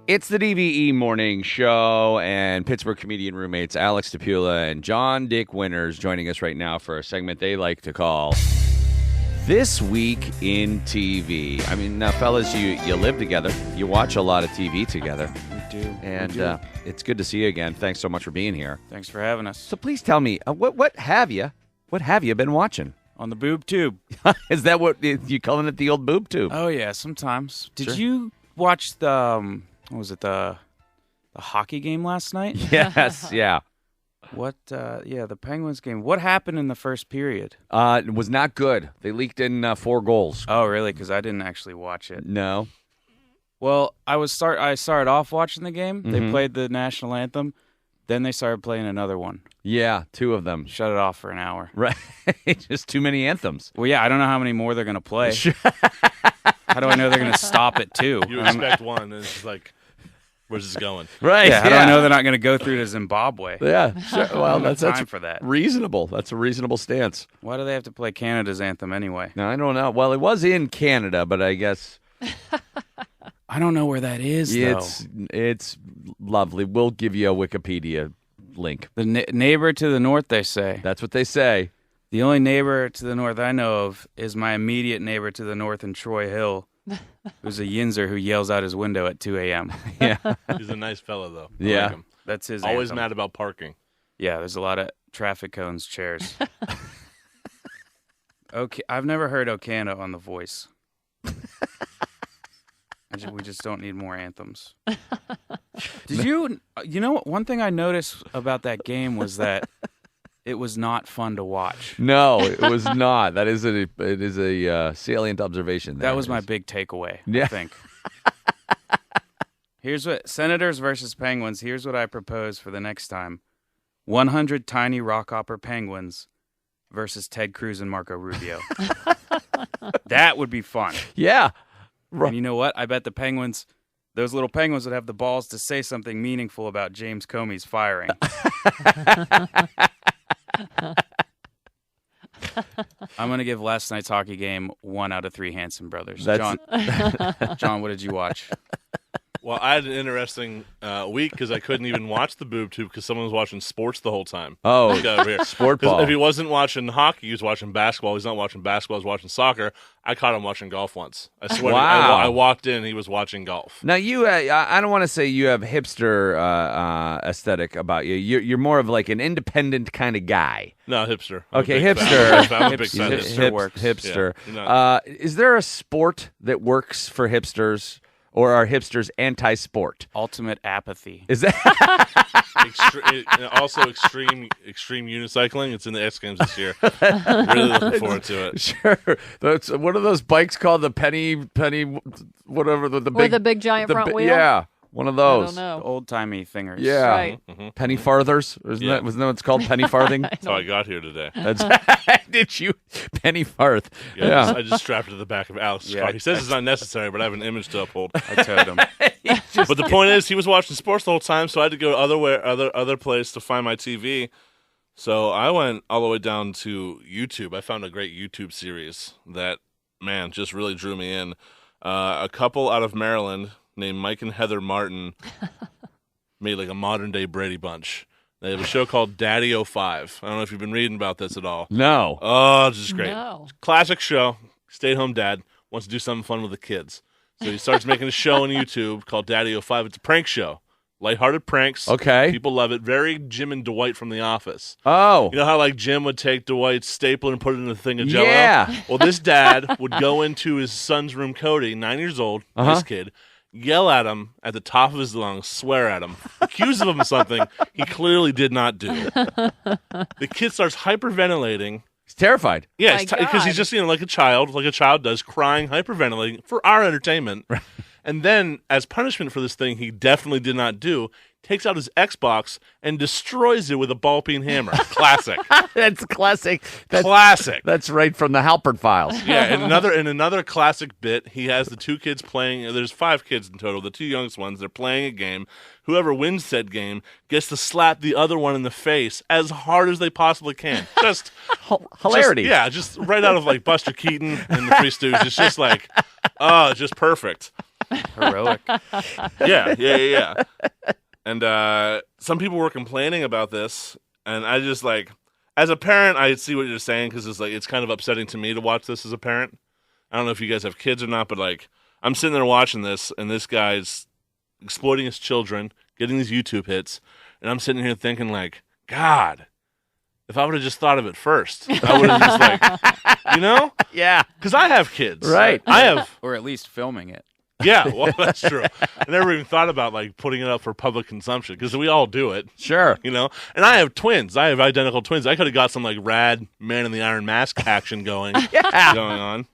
It's the DVE Morning Show, and Pittsburgh comedian roommates Alex Stypula and John Dick Winters joining us right now for a segment they like to call This Week in TV. I mean, now, fellas, you live together. You watch a lot of TV together. We do. And it's good to see you again. Thanks so much for being here. Thanks for having us. So please tell me, what have you been watching? On the boob tube. Is that what you calling it, the old boob tube? Oh, yeah, sometimes. Did Sure. you watch the, what was it, the hockey game last night? Yes, yeah. The Penguins game. What happened in the first period? It was not good. They leaked in 4 goals. Oh, really? Because I didn't actually watch it. No. Well, I started off watching the game. Mm-hmm. They played the national anthem. Then they started playing another one. Yeah, 2 of them. Shut it off for an hour. Right. Just too many anthems. Well, yeah, I don't know how many more they're going to play. How do I know they're going to stop at 2? You expect one, and it's just like, where's this going? Right. Yeah, how do I know they're not going to go through to Zimbabwe? Yeah, sure. Well, that's time for that. reasonable. That's a reasonable stance. Why do they have to play Canada's anthem anyway? Now, I don't know. Well, it was in Canada, but I guess I don't know where that is, though. it's lovely. We'll give you a Wikipedia link. The neighbor to the north, they say. That's what they say. The only neighbor to the north I know of is my immediate neighbor to the north in Troy Hill, who's a yinzer who yells out his window at 2 a.m. Yeah. He's a nice fellow, though. I Yeah. like him. That's his Always anthem. mad about parking. Yeah, there's a lot of traffic cones, chairs. Okay, I've never heard Okana on The Voice. We just don't need more anthems. Did you know, one thing I noticed about that game was that it was not fun to watch. No, it was not. It is a salient observation. That was my big takeaway, Yeah. I think. Here's what Senators versus Penguins. Here's what I propose for the next time: 100 tiny rock hopper penguins versus Ted Cruz and Marco Rubio. That would be fun. Yeah. And you know what? I bet those little penguins would have the balls to say something meaningful about James Comey's firing. I'm going to give last night's hockey game 1 out of 3 Hanson brothers. John, what did you watch? Well, I had an interesting week because I couldn't even watch the boob tube because someone was watching sports the whole time. Oh, This guy over here. sport 'Cause ball. If he wasn't watching hockey, he was watching basketball. He's not watching basketball, he's watching soccer. I caught him watching golf once. I swear. Wow. I walked in, he was watching golf. Now I don't want to say you have hipster aesthetic about you. You're more of like an independent kind of guy. No, hipster. I'm a Okay, big hipster. fan. I'm a big fan. Hipster. Hipster works. Hipster. Yeah, Is there a sport that works for hipsters, or are hipsters anti-sport? Ultimate apathy. Is that Also, extreme unicycling. It's in the X Games this year. Really looking forward to it. sure? That's what are those bikes called? The penny, whatever the big, With the big giant front wheel? Yeah, one of I those. don't know. Old-timey thingers. Yeah, Right. penny farthers. Wasn't that what it's called? Penny farthing. That's how I got here today. That's did you penny farth? Yeah, I just strapped it to the back of Alex's Yeah, car. He says it's not necessary, but I have an image to uphold. I towed him. But the point is, he was watching sports the whole time, so I had to go other place to find my TV. So I went all the way down to YouTube. I found a great YouTube series that, man, just really drew me in. A couple out of Maryland named Mike and Heather Martin made like a modern-day Brady Bunch. They have a show called Daddy 05. I don't know if you've been reading about this at all. No. Oh, it's just great. No. Classic show. Stay-at-home dad wants to do something fun with the kids. So he starts making a show on YouTube called Daddy 05. It's a prank show. Lighthearted pranks. Okay. People love it. Very Jim and Dwight from The Office. Oh. You know how like Jim would take Dwight's stapler and put it in a thing of Jell-O? Yeah. Well, this dad would go into his son's room, Cody, 9 years old, nice kid, yell at him at the top of his lungs, swear at him, accuse him of something he clearly did not do. The kid starts hyperventilating. He's terrified. Yeah, My because God. he's just like a child does, crying, hyperventilating for our entertainment. And then, as punishment for this thing he definitely did not do, takes out his Xbox and destroys it with a ball-peen hammer. Classic. That's classic. Classic. That's right from the Halpert Files. Yeah, and another classic bit, he has the 2 kids playing. There's 5 kids in total. The 2 youngest ones, they're playing a game. Whoever wins said game gets to slap the other one in the face as hard as they possibly can. Just Hilarity. just right out of like Buster Keaton and the Three Stooges. It's just like, just perfect. Heroic. Yeah. And some people were complaining about this, and I just like, as a parent, I see what you're saying because it's kind of upsetting to me to watch this as a parent. I don't know if you guys have kids or not, but like, I'm sitting there watching this, and this guy's exploiting his children, getting these YouTube hits, and I'm sitting here thinking like, God, if I would have just thought of it first, I would have just like, Yeah. because I have kids, Right. I have. Or at least filming it. Yeah, well, that's true. I never even thought about like putting it up for public consumption because we all do it, Sure. And I have twins. I have identical twins. I could have got some like rad Man in the Iron Mask action going on.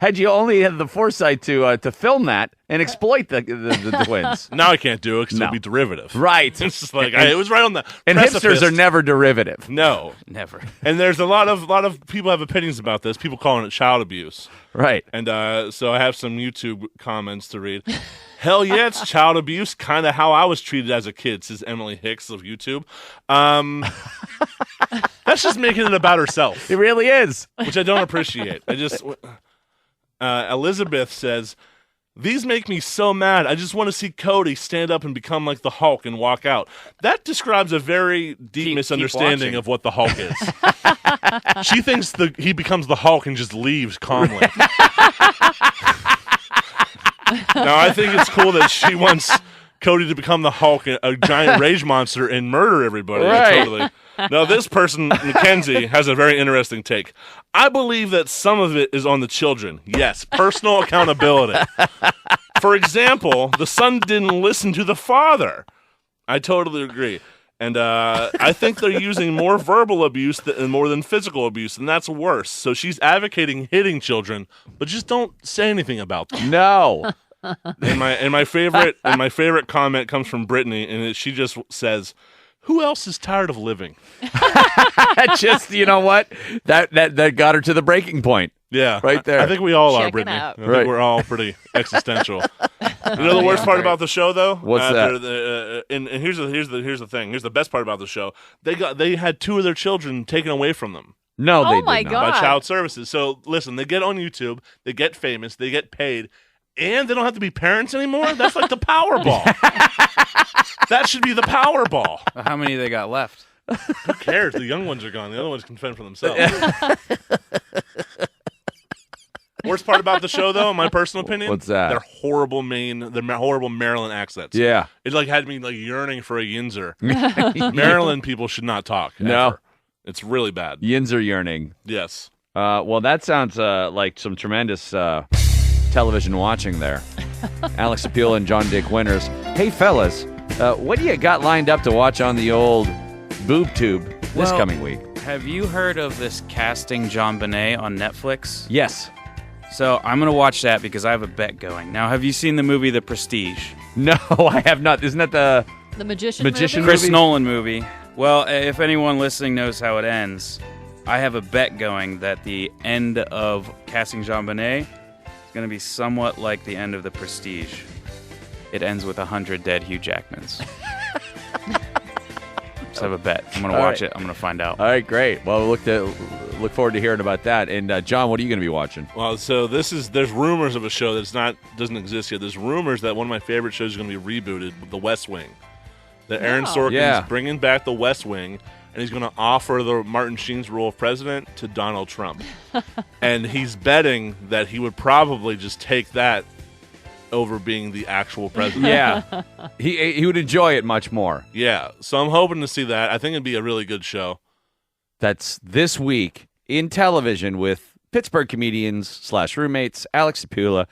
Had you only had the foresight to film that and exploit the twins. Now I can't do it because No. it'll be derivative. Right. It's just like it was right on the And precipice. hipsters are never derivative. No. Never. And there's a lot of people have opinions about this. People calling it child abuse. Right. And so I have some YouTube comments to read. Hell yeah, it's child abuse. Kind of how I was treated as a kid, says Emily Hicks of YouTube. That's just making it about herself, It really is. which I don't appreciate. Elizabeth says, these make me so mad. I just want to see Cody stand up and become like the Hulk and walk out. That describes a very deep Keep misunderstanding watching. of what the Hulk is. She thinks he becomes the Hulk and just leaves calmly. Now, I think it's cool that she wants Cody to become the Hulk, a giant rage monster, and murder everybody. Right. Totally. Now, this person, Mackenzie, has a very interesting take. I believe that some of it is on the children. Yes, personal accountability. For example, the son didn't listen to the father. I totally agree. And I think they're using more verbal abuse more than physical abuse, and that's worse. So she's advocating hitting children, but just don't say anything about them. No. And my favorite comment comes from Brittany, and she just says, "Who else is tired of living?" Just, you know what? That got her to the breaking point. Yeah, Right there. I think we all are, Checking Brittany. out. I think Right. we're all pretty existential. You know the worst part about the show, though? What's that? And here's the thing. Here's the best part about the show. They had 2 of their children taken away from them No, they Oh did my not. God. by child services. So listen, they get on YouTube, they get famous, they get paid, and they don't have to be parents anymore. That's like the Powerball. That should be the Powerball. How many they got left? Who cares? The young ones are gone. The other ones can fend for themselves. Worst part about the show, though, in my personal opinion, What's that? Their horrible Maryland accents. Yeah. It like had me like yearning for a Yinzer. Maryland people should not talk. No. Ever. It's really bad. Yins are yearning. Yes. Well, that sounds like some tremendous television watching there. Alex Stypula and John Dick Winters. Hey, fellas, what do you got lined up to watch on the old boob tube this Well- coming week? Have you heard of this Casting John Bonet on Netflix? Yes. So I'm going to watch that because I have a bet going. Now, have you seen the movie The Prestige? No, I have not. Isn't that the... The Magician Magician movie? Chris movie? Nolan movie. Well, if anyone listening knows how it ends, I have a bet going that the end of Casting Jean Bonnet is going to be somewhat like the end of The Prestige. It ends with 100 dead Hugh Jackmans. Just have a bet. I'm going to All watch right. it. I'm going to find out. All right, great. Well, look forward to hearing about that. And John, what are you going to be watching? Well, so there's rumors of a show doesn't exist yet. There's rumors that one of my favorite shows is going to be rebooted, The West Wing. That Aaron Wow. Sorkin's Yeah. bringing back The West Wing, and he's going to offer the Martin Sheen's role of president to Donald Trump. And he's betting that he would probably just take that over being the actual president. Yeah. he would enjoy it much more. Yeah, so I'm hoping to see that. I think it'd be a really good show. That's this week in television with Pittsburgh comedians / roommates Alex Stypula